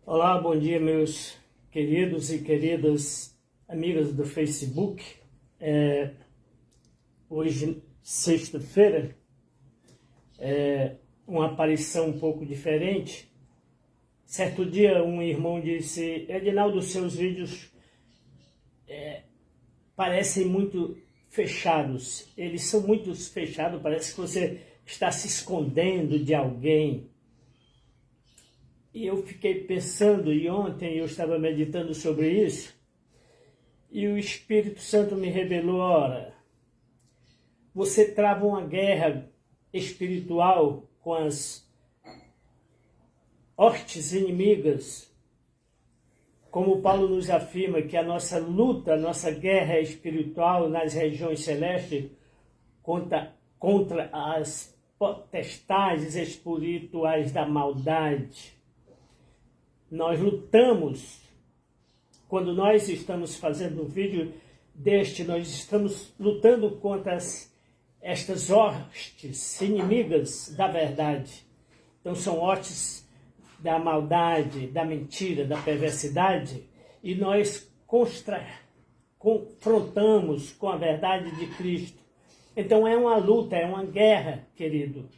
Olá, bom dia, meus queridos e queridas amigas do Facebook. Hoje, sexta-feira, uma aparição um pouco diferente. Certo dia, um irmão disse: Edinaldo, seus vídeos parecem muito fechados. Eles são muito fechados, parece que você está se escondendo de alguém. E eu fiquei pensando, e ontem eu estava meditando sobre isso, e o Espírito Santo me revelou: ora, você trava uma guerra espiritual com as hostes inimigas, como Paulo nos afirma que a nossa luta, a nossa guerra espiritual nas regiões celestes contra as potestades espirituais da maldade. Nós lutamos, quando nós estamos fazendo um vídeo deste, nós estamos lutando contra estas hostes inimigas da verdade. Então são hostes da maldade, da mentira, da perversidade, e nós confrontamos com a verdade de Cristo. Então é uma luta, é uma guerra, querido.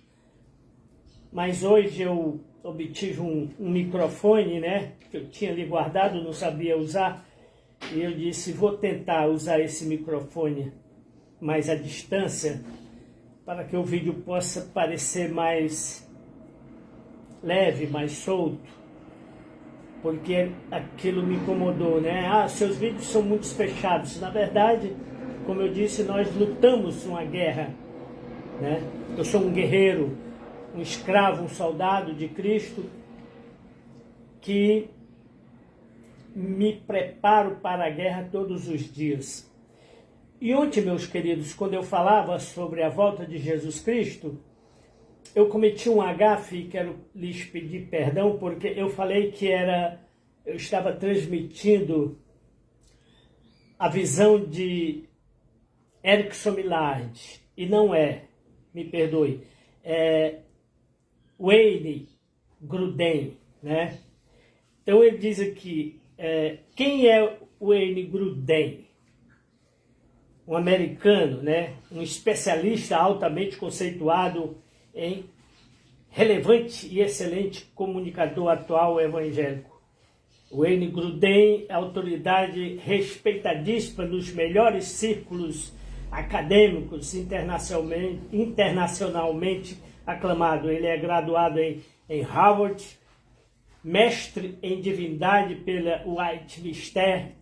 Mas hoje eu obtive um microfone, né, que eu tinha ali guardado, não sabia usar, e eu disse: vou tentar usar esse microfone mais à distância, para que o vídeo possa parecer mais leve, mais solto, porque aquilo me incomodou, né? Seus vídeos são muito fechados. Na verdade, como eu disse, nós lutamos uma guerra, né? Eu sou um guerreiro, um escravo, um soldado de Cristo, que me preparo para a guerra todos os dias. E ontem, meus queridos, quando eu falava sobre a volta de Jesus Cristo, eu cometi um gafe e quero lhes pedir perdão, porque eu falei que eu estava transmitindo a visão de Erickson Millard, e não é, me perdoe, Wayne Grudem, né? Então ele diz aqui, quem é Wayne Grudem? Um americano, né? Um especialista altamente conceituado em relevante e excelente comunicador atual evangélico. Wayne Grudem é autoridade respeitadíssima nos melhores círculos acadêmicos internacionalmente aclamado. Ele é graduado em Harvard, mestre em divindade pela Westminster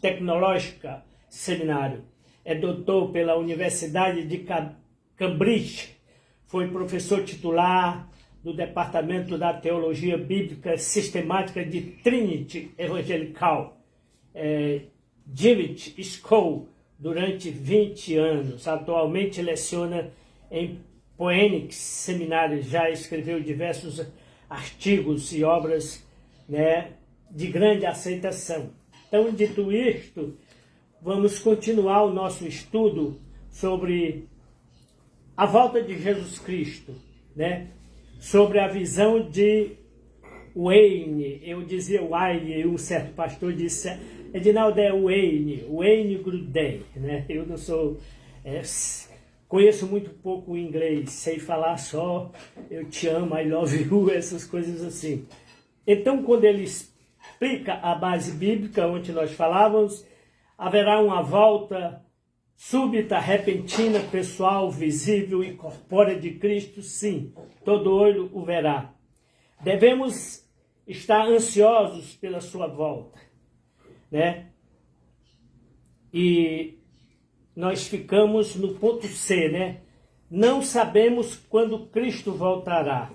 Tecnológica Seminário. É doutor pela Universidade de Cambridge. Foi professor titular do Departamento da Teologia Bíblica Sistemática de Trinity Evangelical, Jewish School, durante 20 anos. Atualmente leciona em Phoenix Seminário, já escreveu diversos artigos e obras, né, de grande aceitação. Então, dito isto, vamos continuar o nosso estudo sobre a volta de Jesus Cristo, né? Sobre a visão de Wayne. Eu dizia Wayne, e um certo pastor disse: Edinaldo, é Wayne Grudem, né? Eu não sou... conheço muito pouco o inglês, sei falar só eu te amo, I love you, essas coisas assim. Então, quando ele explica a base bíblica, onde nós falávamos, haverá uma volta súbita, repentina, pessoal, visível e corpórea de Cristo, sim, todo olho o verá. Devemos estar ansiosos pela sua volta, né? E nós ficamos no ponto C, né? Não sabemos quando Cristo voltará.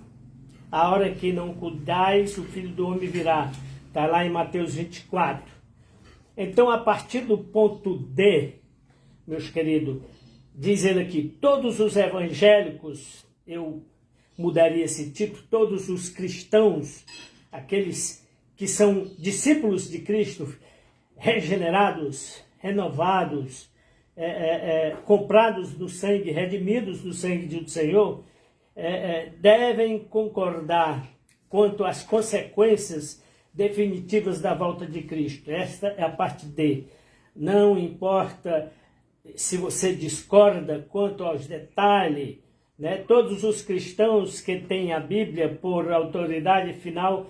A hora que não cuidais, o Filho do Homem virá. Está lá em Mateus 24. Então, a partir do ponto D, meus queridos, diz ele aqui: todos os evangélicos, eu mudaria esse título, todos os cristãos, aqueles que são discípulos de Cristo, regenerados, renovados, comprados do sangue, redimidos do sangue do Senhor, devem concordar quanto às consequências definitivas da volta de Cristo. Esta é a parte D. Não importa se você discorda quanto aos detalhes, né? Todos os cristãos que têm a Bíblia por autoridade final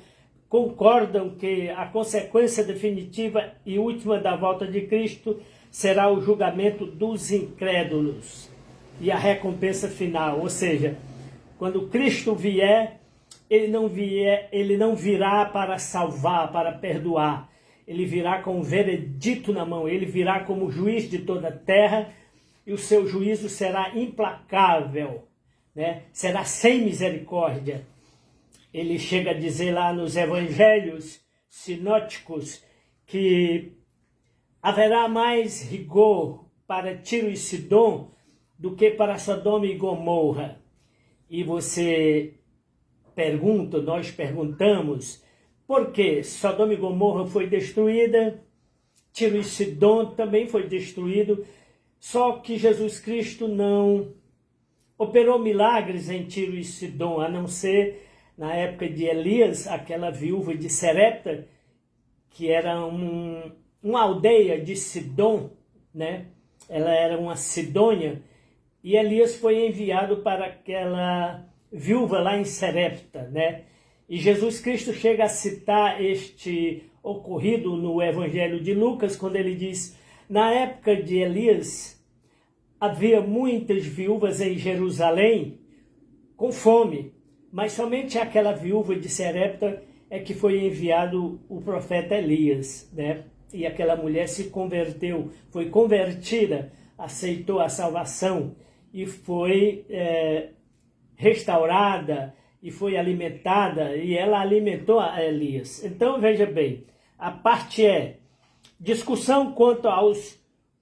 concordam que a consequência definitiva e última da volta de Cristo será o julgamento dos incrédulos e a recompensa final. Ou seja, quando Cristo vier, ele não virá para salvar, para perdoar. Ele virá com um veredito na mão, ele virá como juiz de toda a terra e o seu juízo será implacável, né? Será sem misericórdia. Ele chega a dizer lá nos evangelhos sinóticos que haverá mais rigor para Tiro e Sidom do que para Sodoma e Gomorra. E você pergunta, nós perguntamos, por que Sodoma e Gomorra foi destruída, Tiro e Sidom também foi destruído, só que Jesus Cristo não operou milagres em Tiro e Sidom, a não ser na época de Elias, aquela viúva de Serepta, que era uma aldeia de Sidom, né? Ela era uma Sidônia, e Elias foi enviado para aquela viúva lá em Serepta, né? E Jesus Cristo chega a citar este ocorrido no Evangelho de Lucas, quando ele diz, na época de Elias, havia muitas viúvas em Jerusalém com fome, mas somente aquela viúva de Serepta é que foi enviado o profeta Elias, né? E aquela mulher se converteu, foi convertida, aceitou a salvação e foi restaurada e foi alimentada, e ela alimentou a Elias. Então, veja bem, a parte é discussão quanto aos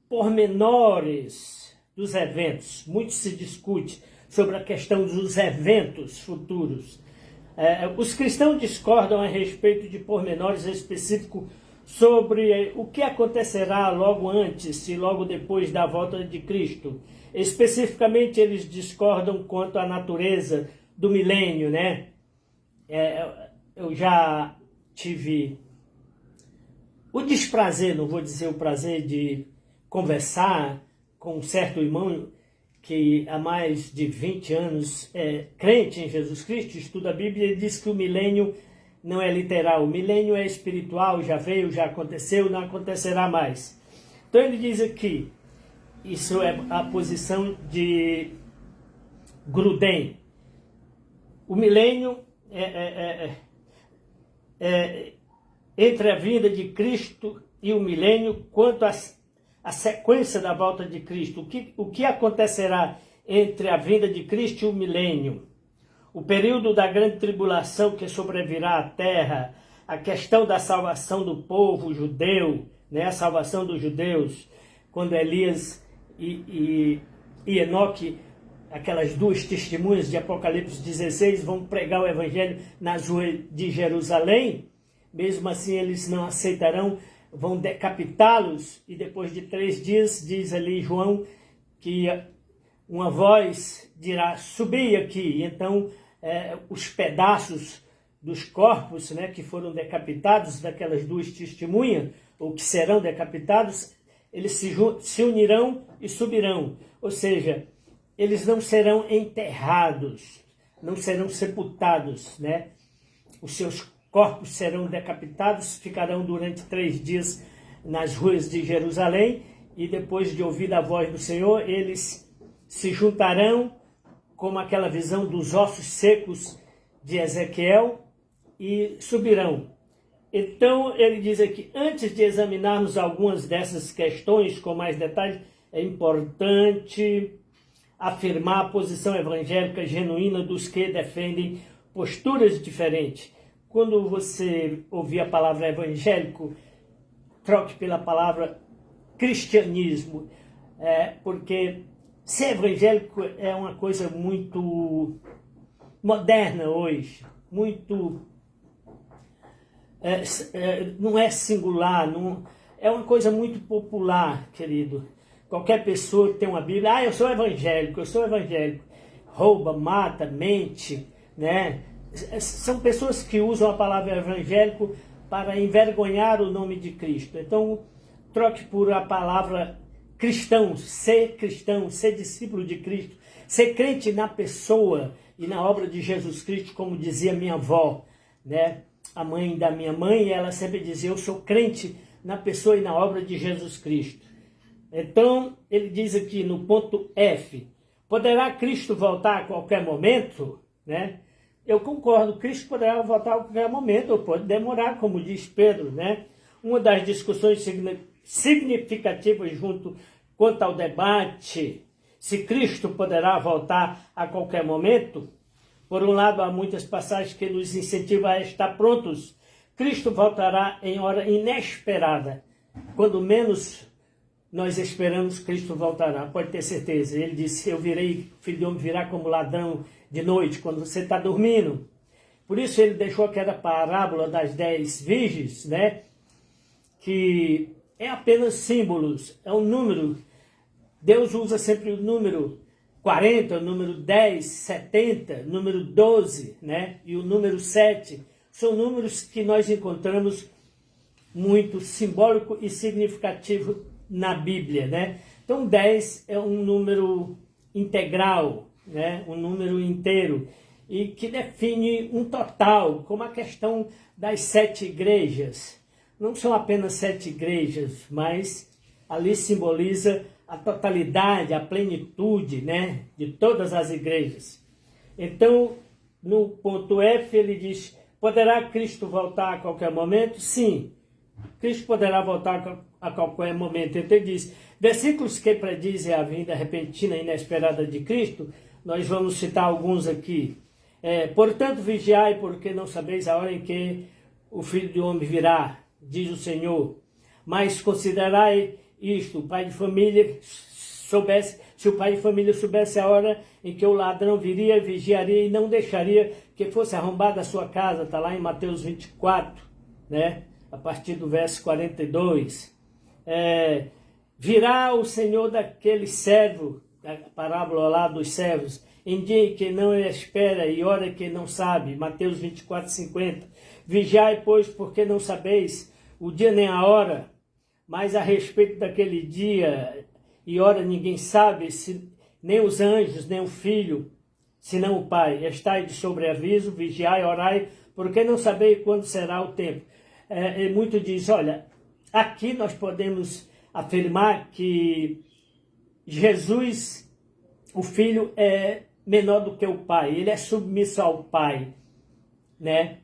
pormenores dos eventos. Muito se discute sobre a questão dos eventos futuros. Os cristãos discordam a respeito de pormenores específicos sobre o que acontecerá logo antes e logo depois da volta de Cristo. Especificamente, eles discordam quanto à natureza do milênio, né? Eu já tive o desprazer, não vou dizer o prazer, de conversar com um certo irmão que há mais de 20 anos é crente em Jesus Cristo, estuda a Bíblia e diz que o milênio não é literal, o milênio é espiritual, já veio, já aconteceu, não acontecerá mais. Então ele diz aqui, isso é a posição de Grudem. O milênio entre a vinda de Cristo e o milênio, quanto à sequência da volta de Cristo. O que acontecerá entre a vinda de Cristo e o milênio? O período da grande tribulação que sobrevirá à terra, a questão da salvação do povo judeu, né? A salvação dos judeus, quando Elias e Enoque, aquelas duas testemunhas de Apocalipse 16, vão pregar o evangelho nas ruas de Jerusalém, mesmo assim eles não aceitarão, vão decapitá-los, e depois de 3 dias, diz ali João, que uma voz dirá, subi aqui, e então os pedaços dos corpos, né, que foram decapitados, daquelas duas testemunhas, ou que serão decapitados, eles se unirão e subirão, ou seja, eles não serão enterrados, não serão sepultados, né? Os seus corpos serão decapitados, ficarão durante 3 dias nas ruas de Jerusalém, e depois de ouvir a voz do Senhor, eles se juntarão, como aquela visão dos ossos secos de Ezequiel, e subirão. Então, ele diz aqui, antes de examinarmos algumas dessas questões com mais detalhes, é importante afirmar a posição evangélica genuína dos que defendem posturas diferentes. Quando você ouvir a palavra evangélico, troque pela palavra cristianismo, porque ser evangélico é uma coisa muito moderna hoje, muito não é singular, não, é uma coisa muito popular, querido. Qualquer pessoa que tem uma Bíblia, eu sou evangélico, rouba, mata, mente, né? são pessoas que usam a palavra evangélico para envergonhar o nome de Cristo. Então, troque por a palavra cristão, ser discípulo de Cristo, ser crente na pessoa e na obra de Jesus Cristo, como dizia minha avó, né? A mãe da minha mãe, ela sempre dizia, eu sou crente na pessoa e na obra de Jesus Cristo. Então, ele diz aqui no ponto F, poderá Cristo voltar a qualquer momento? Né? Eu concordo, Cristo poderá voltar a qualquer momento, ou pode demorar, como diz Pedro, né? Uma das discussões significativas quanto ao debate, se Cristo poderá voltar a qualquer momento, por um lado, há muitas passagens que nos incentivam a estar prontos. Cristo voltará em hora inesperada. Quando menos nós esperamos, Cristo voltará. Pode ter certeza. Ele disse, eu virei, filho de homem virá como ladrão de noite, quando você está dormindo. Por isso ele deixou aquela parábola das 10 virgens, né? Que é apenas símbolos, é um número. Deus usa sempre o número 40, o número 10, 70, número 12, né? E o número 7. São números que nós encontramos muito simbólico e significativo na Bíblia, né? Então 10 é um número integral, né? Um número inteiro, e que define um total, como a questão das 7 igrejas. Não são apenas 7 igrejas, mas ali simboliza a totalidade, a plenitude, né, de todas as igrejas. Então, no ponto F, ele diz, poderá Cristo voltar a qualquer momento? Sim, Cristo poderá voltar a qualquer momento. Então, ele diz, versículos que predizem a vinda repentina e inesperada de Cristo, nós vamos citar alguns aqui. Portanto, vigiai, porque não sabeis a hora em que o Filho do Homem virá, diz o Senhor. Mas considerai isto, o pai de família soubesse, se o pai de família soubesse a hora em que o ladrão viria, vigiaria e não deixaria que fosse arrombada a sua casa, está lá em Mateus 24, né? A partir do verso 42. Virá o Senhor daquele servo, a parábola lá dos servos, em dia que não espera e hora que não sabe, Mateus 24, 50. Vigiai, pois, porque não sabeis o dia nem a hora, mas a respeito daquele dia e hora ninguém sabe, nem os anjos, nem o Filho, senão o Pai. Estai de sobreaviso, vigiai, orai, porque não sabeis quando será o tempo. E muito diz, olha, aqui nós podemos afirmar que Jesus, o Filho, é menor do que o Pai, ele é submisso ao Pai, né?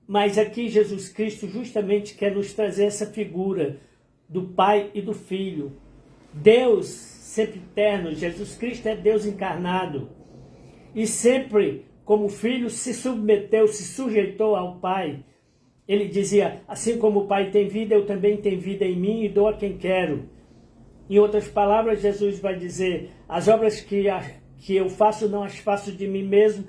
Mas aqui Jesus Cristo justamente quer nos trazer essa figura do Pai e do Filho. Deus, sempre eterno, Jesus Cristo é Deus encarnado. E sempre, como Filho, se submeteu, se sujeitou ao Pai. Ele dizia, assim como o Pai tem vida, eu também tenho vida em mim e dou a quem quero. Em outras palavras, Jesus vai dizer, as obras que eu faço, não as faço de mim mesmo,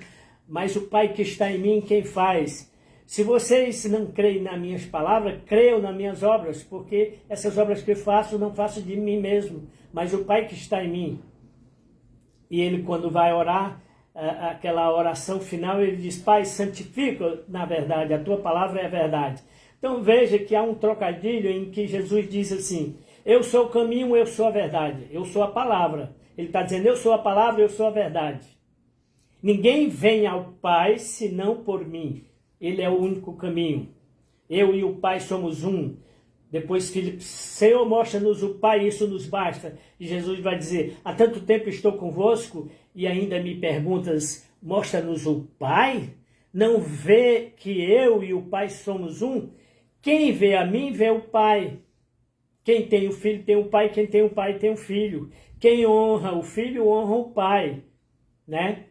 mas o Pai que está em mim, quem faz. Se vocês não creem nas minhas palavras, creiam nas minhas obras, porque essas obras que eu faço, não faço de mim mesmo, mas o Pai que está em mim. E ele, quando vai orar, aquela oração final, ele diz, Pai, santifica na verdade, a tua palavra é a verdade. Então veja que há um trocadilho em que Jesus diz assim, eu sou o caminho, eu sou a verdade, eu sou a palavra. Ele está dizendo, eu sou a palavra, eu sou a verdade. Ninguém vem ao Pai senão por mim. Ele é o único caminho. Eu e o Pai somos um. Depois que ele, Senhor, mostra-nos o Pai, isso nos basta. E Jesus vai dizer, há tanto tempo estou convosco e ainda me perguntas, mostra-nos o Pai? Não vê que eu e o Pai somos um? Quem vê a mim, vê o Pai. Quem tem o Filho tem o Pai, quem tem o Pai tem o Filho. Quem honra o Filho, honra o Pai. Né?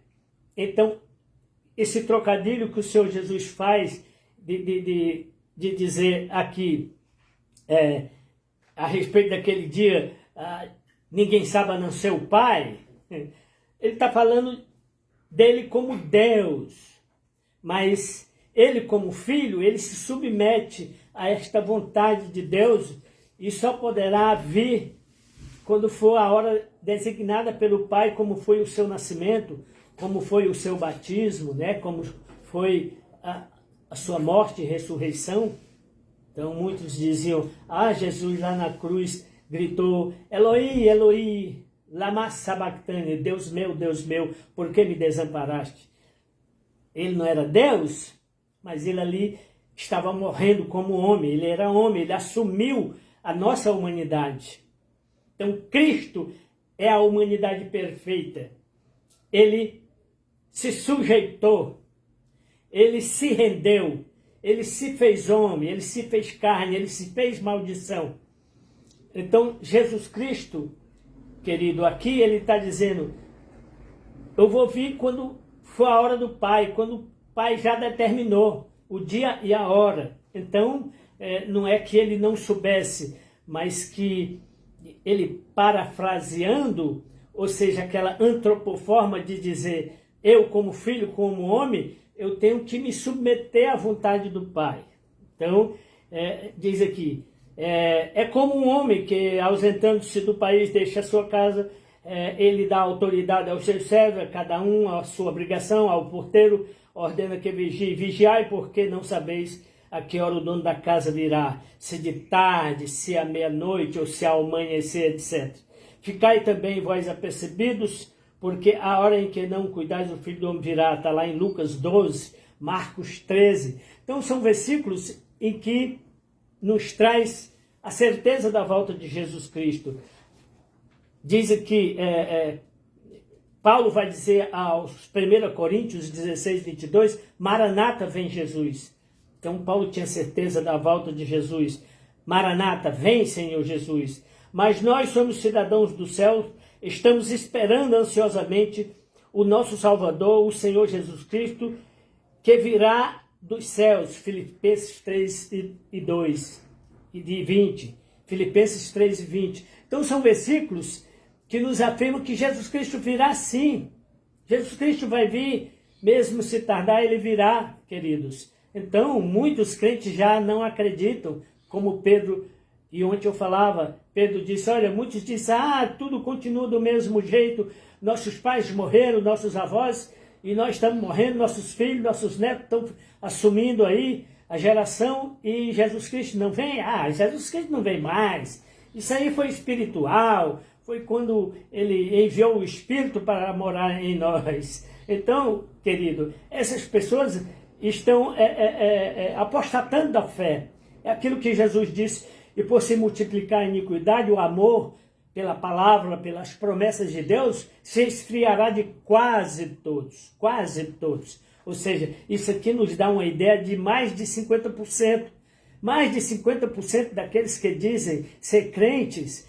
Então, esse trocadilho que o Senhor Jesus faz de dizer aqui, a respeito daquele dia, ninguém sabe a não ser o Pai, ele está falando dele como Deus, mas ele como Filho, ele se submete a esta vontade de Deus e só poderá vir quando for a hora designada pelo Pai, como foi o seu nascimento, como foi o seu batismo, né? Como foi a sua morte e ressurreição. Então muitos diziam, Jesus lá na cruz gritou, Eloi, Eloi, lama sabachthani, Deus meu, por que me desamparaste? Ele não era Deus, mas ele ali estava morrendo como homem, ele era homem, ele assumiu a nossa humanidade. Então Cristo é a humanidade perfeita. Ele se sujeitou, ele se rendeu, ele se fez homem, ele se fez carne, ele se fez maldição. Então, Jesus Cristo, querido, aqui ele está dizendo, eu vou vir quando for a hora do Pai, quando o Pai já determinou o dia e a hora. Então, não é que ele não soubesse, mas que ele, parafraseando, ou seja, aquela antropoforma de dizer, eu como filho, como homem, eu tenho que me submeter à vontade do Pai. Então, diz aqui, é como um homem que, ausentando-se do país, deixa a sua casa, ele dá autoridade aos seus servos, cada um a sua obrigação, ao porteiro, ordena que vigie. Vigiai, porque não sabeis a que hora o dono da casa virá, se de tarde, se à meia-noite, ou se ao amanhecer, etc. Ficai também vós apercebidos, porque a hora em que não cuidais o Filho do Homem virá, está lá em Lucas 12, Marcos 13. Então são versículos em que nos traz a certeza da volta de Jesus Cristo. Diz aqui, Paulo vai dizer aos 1 Coríntios 16, 22, Maranata, vem Jesus. Então Paulo tinha certeza da volta de Jesus. Maranata, vem Senhor Jesus. Mas nós somos cidadãos do céu, estamos esperando ansiosamente o nosso Salvador, o Senhor Jesus Cristo, que virá dos céus. Filipenses 3 e 2 e 20. Filipenses 3 e 20. Então são versículos que nos afirmam que Jesus Cristo virá sim. Jesus Cristo vai vir, mesmo se tardar, ele virá, queridos. Então, muitos crentes já não acreditam, como Pedro, e ontem eu falava, Pedro disse, olha, muitos dizem, tudo continua do mesmo jeito, nossos pais morreram, nossos avós, e nós estamos morrendo, nossos filhos, nossos netos estão assumindo aí a geração, e Jesus Cristo não vem? Jesus Cristo não vem mais. Isso aí foi espiritual, foi quando ele enviou o Espírito para morar em nós. Então, querido, essas pessoas estão apostatando da fé. É aquilo que Jesus disse, e por se multiplicar a iniquidade, o amor pela palavra, pelas promessas de Deus, se esfriará de quase todos, quase todos. Ou seja, isso aqui nos dá uma ideia de mais de 50%. Mais de 50% daqueles que dizem ser crentes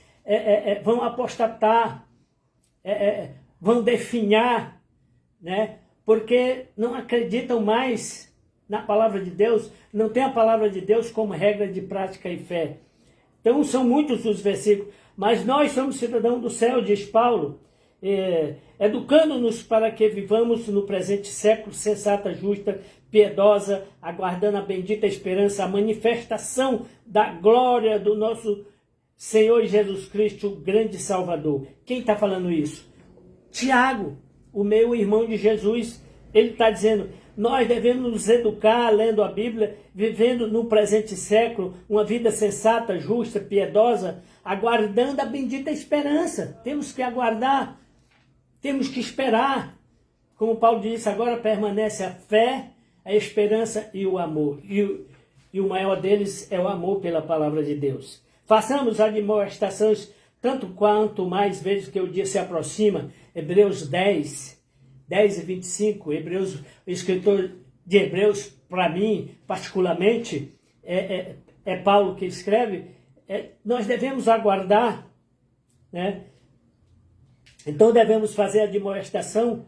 vão apostatar, vão definhar, né? Porque não acreditam mais na palavra de Deus, não tem a palavra de Deus como regra de prática e fé. Então são muitos os versículos, mas nós somos cidadãos do céu, diz Paulo, educando-nos para que vivamos no presente século sensata, justa, piedosa, aguardando a bendita esperança, a manifestação da glória do nosso Senhor Jesus Cristo, o grande Salvador. Quem está falando isso? Tiago, o meu irmão de Jesus. Ele está dizendo, nós devemos nos educar lendo a Bíblia, vivendo no presente século, uma vida sensata, justa, piedosa, aguardando a bendita esperança. Temos que aguardar, temos que esperar. Como Paulo disse, agora permanece a fé, a esperança e o amor. E o maior deles é o amor pela palavra de Deus. Façamos admoestações tanto quanto mais vezes que o dia se aproxima. Hebreus 10 e 25. O escritor de Hebreus, para mim, particularmente, é Paulo que escreve. Nós devemos aguardar, né? Então devemos fazer a admoestação.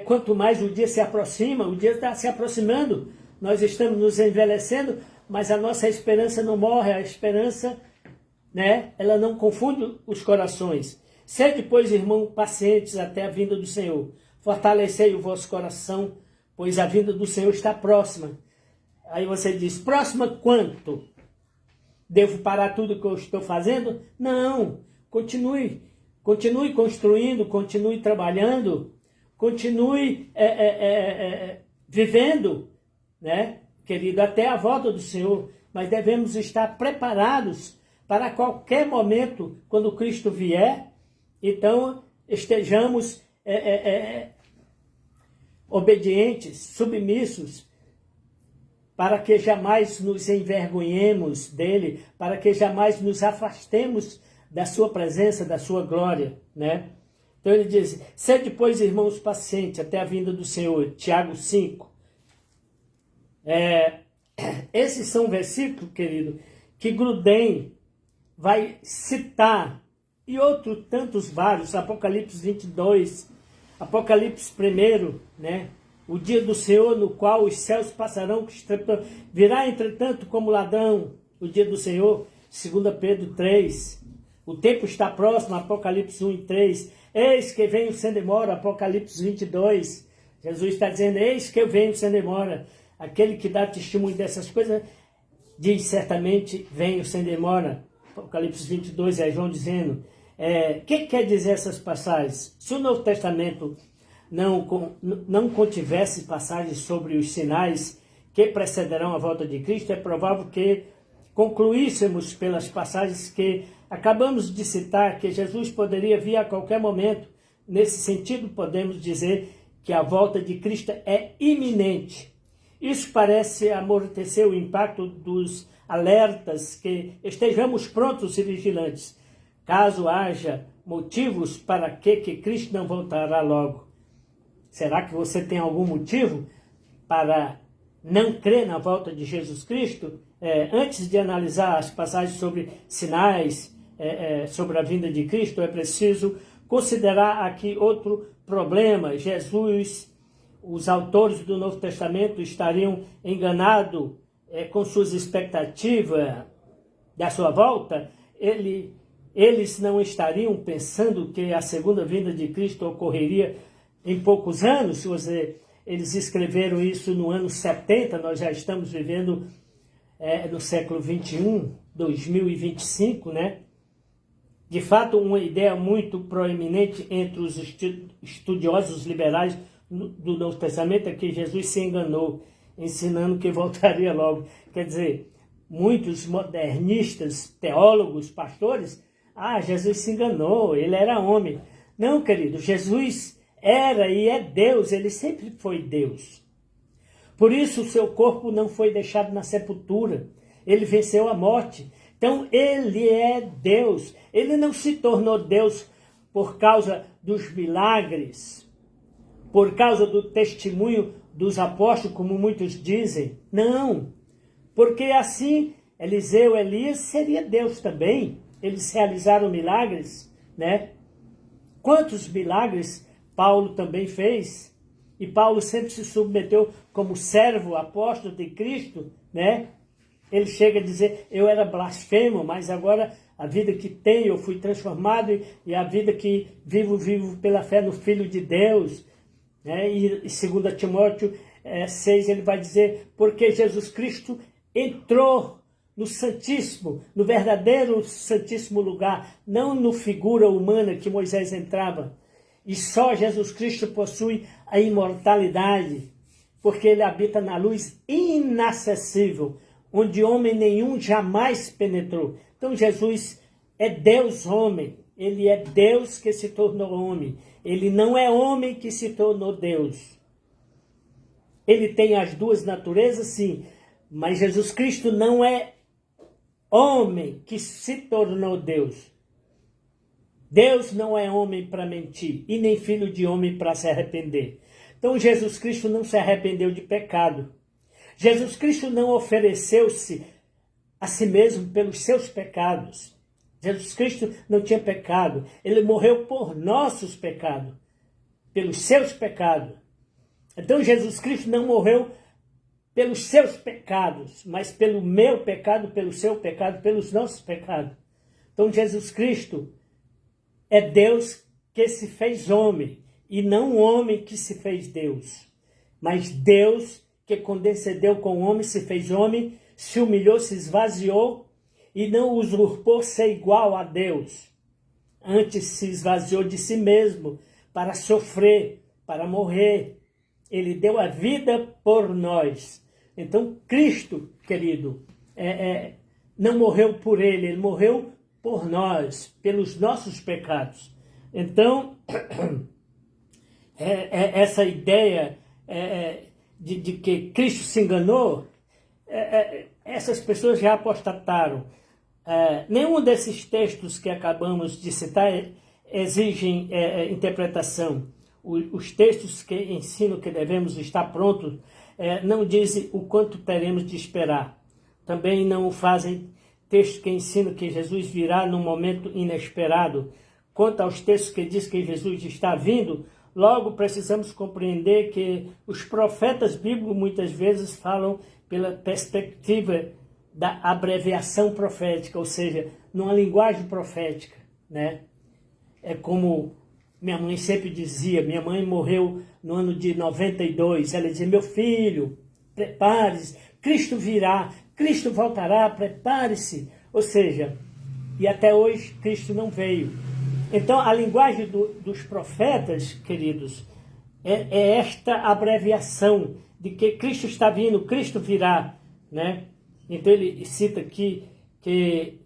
Quanto mais o dia se aproxima, o dia está se aproximando, nós estamos nos envelhecendo, mas a nossa esperança não morre, a esperança, né, ela não confunde os corações. Sede, pois, irmão, pacientes até a vinda do Senhor. Fortalecei o vosso coração, pois a vinda do Senhor está próxima. Aí você diz, próxima quanto? Devo parar tudo que eu estou fazendo? Não, continue construindo, continue trabalhando, continue vivendo, né, querido, até a volta do Senhor, mas devemos estar preparados para qualquer momento, quando Cristo vier, então estejamos obedientes, submissos, para que jamais nos envergonhemos dele, para que jamais nos afastemos da sua presença, da sua glória, né? Então ele diz, sede, pois, irmãos, pacientes até a vinda do Senhor, Tiago 5. Esses são versículos, querido, que Grudem vai citar, e outros tantos vários, Apocalipse 22, Apocalipse 1, né? O dia do Senhor no qual os céus passarão, virá entretanto como ladrão, o dia do Senhor, 2 Pedro 3, o tempo está próximo, Apocalipse 1 e 3, eis que venho sem demora, Apocalipse 22, Jesus está dizendo, eis que eu venho sem demora, aquele que dá testemunho dessas coisas, diz certamente, venho sem demora, Apocalipse 22 é João dizendo, que quer dizer essas passagens? Se o Novo Testamento não contivesse passagens sobre os sinais que precederão a volta de Cristo, é provável que concluíssemos pelas passagens que acabamos de citar, que Jesus poderia vir a qualquer momento. Nesse sentido, podemos dizer que a volta de Cristo é iminente. Isso parece amortecer o impacto dos alertas que estejamos prontos e vigilantes, caso haja motivos para que Cristo não voltará logo. Será que você tem algum motivo para não crer na volta de Jesus Cristo? Antes de analisar as passagens sobre sinais, sobre a vinda de Cristo, é preciso considerar aqui outro problema. Jesus, os autores do Novo Testamento estariam enganados com suas expectativas da sua volta? Eles não estariam pensando que a segunda vinda de Cristo ocorreria em poucos anos? Eles escreveram isso no ano 70, nós já estamos vivendo no século 21, 2025, né? De fato, uma ideia muito proeminente entre os estudiosos liberais do Novo Testamento é que Jesus se enganou, ensinando que voltaria logo. Quer dizer, muitos modernistas, teólogos, pastores, Jesus se enganou, ele era homem. Não, querido, Jesus era e é Deus, ele sempre foi Deus. Por isso o seu corpo não foi deixado na sepultura, ele venceu a morte. Então ele é Deus, ele não se tornou Deus por causa dos milagres, por causa do testemunho dos apóstolos, como muitos dizem. Não, porque assim Eliseu, Elias seria Deus também. Eles realizaram milagres, né? Quantos milagres Paulo também fez? E Paulo sempre se submeteu como servo, apóstolo de Cristo, né? Ele chega a dizer, eu era blasfemo, mas agora a vida que tenho, eu fui transformado, e a vida que vivo pela fé no Filho de Deus. Né? E 2 Timóteo 6, ele vai dizer, porque Jesus Cristo entrou no Santíssimo, no verdadeiro Santíssimo lugar, não no figura humana que Moisés entrava. E só Jesus Cristo possui a imortalidade, porque ele habita na luz inacessível, onde homem nenhum jamais penetrou. Então Jesus é Deus homem, ele é Deus que se tornou homem, ele não é homem que se tornou Deus. Ele tem as duas naturezas, sim, mas Jesus Cristo não é homem que se tornou Deus. Deus não é homem para mentir, e nem filho de homem para se arrepender. Então Jesus Cristo não se arrependeu de pecado. Jesus Cristo não ofereceu-se a si mesmo pelos seus pecados. Jesus Cristo não tinha pecado. Ele morreu por nossos pecados, pelos seus pecados. Então Jesus Cristo não morreu pelos seus pecados, mas pelo meu pecado, pelo seu pecado, pelos nossos pecados. Então Jesus Cristo é Deus que se fez homem, e não um homem que se fez Deus, mas Deus que condescendeu com o homem, se fez homem, se humilhou, se esvaziou e não usurpou ser igual a Deus. Antes se esvaziou de si mesmo para sofrer, para morrer. ele deu a vida por nós. Então, Cristo, querido, não morreu por ele morreu por nós, pelos nossos pecados. Então, essa ideia de que Cristo se enganou, essas pessoas já apostataram. Nenhum desses textos que acabamos de citar exigem interpretação. Os textos que ensinam que devemos estar prontos não dizem o quanto teremos de esperar. Também não fazem textos que ensinam que Jesus virá num momento inesperado. Quanto aos textos que dizem que Jesus está vindo, logo precisamos compreender que os profetas bíblicos muitas vezes falam pela perspectiva da abreviação profética, ou seja, numa linguagem profética, né? É como minha mãe sempre dizia, minha mãe morreu no ano de 92, ela dizia, meu filho, prepare-se, Cristo virá, Cristo voltará, prepare-se. Ou seja, e até hoje Cristo não veio. Então a linguagem dos profetas, queridos, é esta abreviação de que Cristo está vindo, Cristo virá, né? Então ele cita aqui que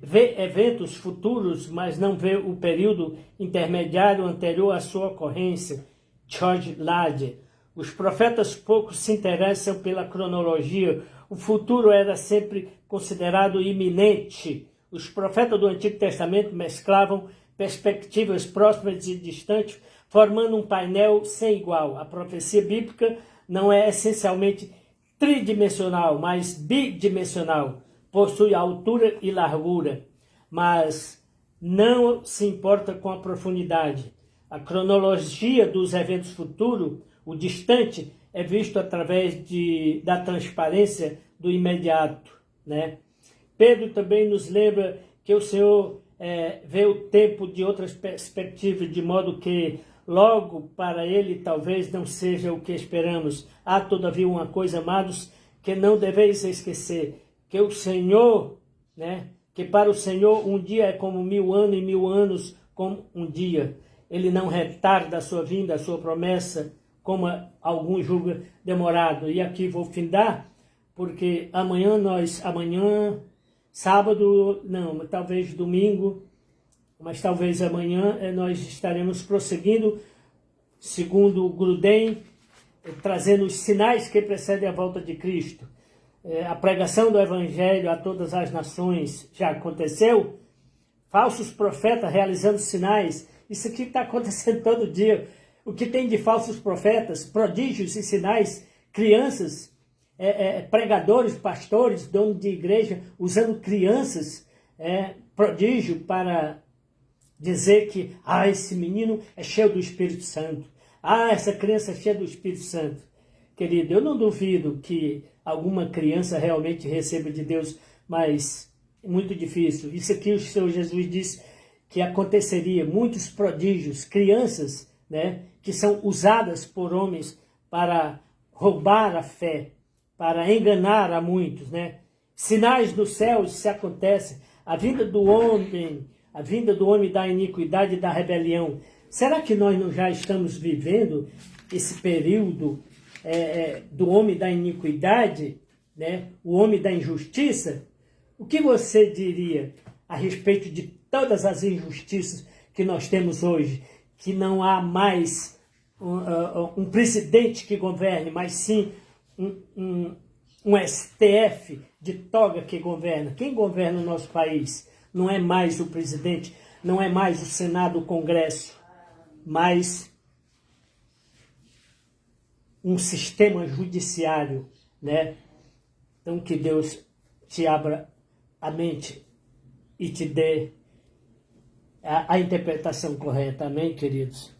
vê eventos futuros, mas não vê o período intermediário anterior à sua ocorrência. George Lade. Os profetas pouco se interessam pela cronologia. O futuro era sempre considerado iminente. Os profetas do Antigo Testamento mesclavam perspectivas próximas e distantes, formando um painel sem igual. A profecia bíblica não é essencialmente tridimensional, mas bidimensional. Possui altura e largura, mas não se importa com a profundidade. A cronologia dos eventos futuros, o distante, é visto através da transparência do imediato, né? Pedro também nos lembra que o Senhor vê o tempo de outras perspectivas, de modo que logo para ele talvez não seja o que esperamos. Há todavia uma coisa, amados, que não deveis esquecer, que o Senhor, né, que para o Senhor um dia é como 1000 anos e 1000 anos como um dia. Ele não retarda a sua vinda, a sua promessa, como alguns julgam demorado. E aqui vou findar, porque amanhã, sábado, não, talvez domingo, mas talvez amanhã nós estaremos prosseguindo, segundo Grudem, trazendo os sinais que precedem a volta de Cristo. A pregação do Evangelho a todas as nações já aconteceu. Falsos profetas realizando sinais. Isso aqui está acontecendo todo dia. O que tem de falsos profetas, prodígios e sinais, crianças, pregadores, pastores, donos de igreja, usando crianças, prodígio para dizer que esse menino é cheio do Espírito Santo. Essa criança é cheia do Espírito Santo. Querido, eu não duvido que alguma criança realmente receba de Deus, mas é muito difícil. Isso aqui o Senhor Jesus disse que aconteceria, muitos prodígios, crianças, né, que são usadas por homens para roubar a fé, para enganar a muitos, né? Sinais dos céus se acontecem, a vinda do homem da iniquidade e da rebelião. Será que nós não já estamos vivendo esse período do homem da iniquidade, né? O homem da injustiça? O que você diria a respeito de todas as injustiças que nós temos hoje? Que não há mais um presidente que governe, mas sim um STF de toga que governa. Quem governa o nosso país? Não é mais o presidente, não é mais o Senado, o Congresso, mas um sistema judiciário, né? Então que Deus te abra a mente e te dê a interpretação correta. Amém, queridos?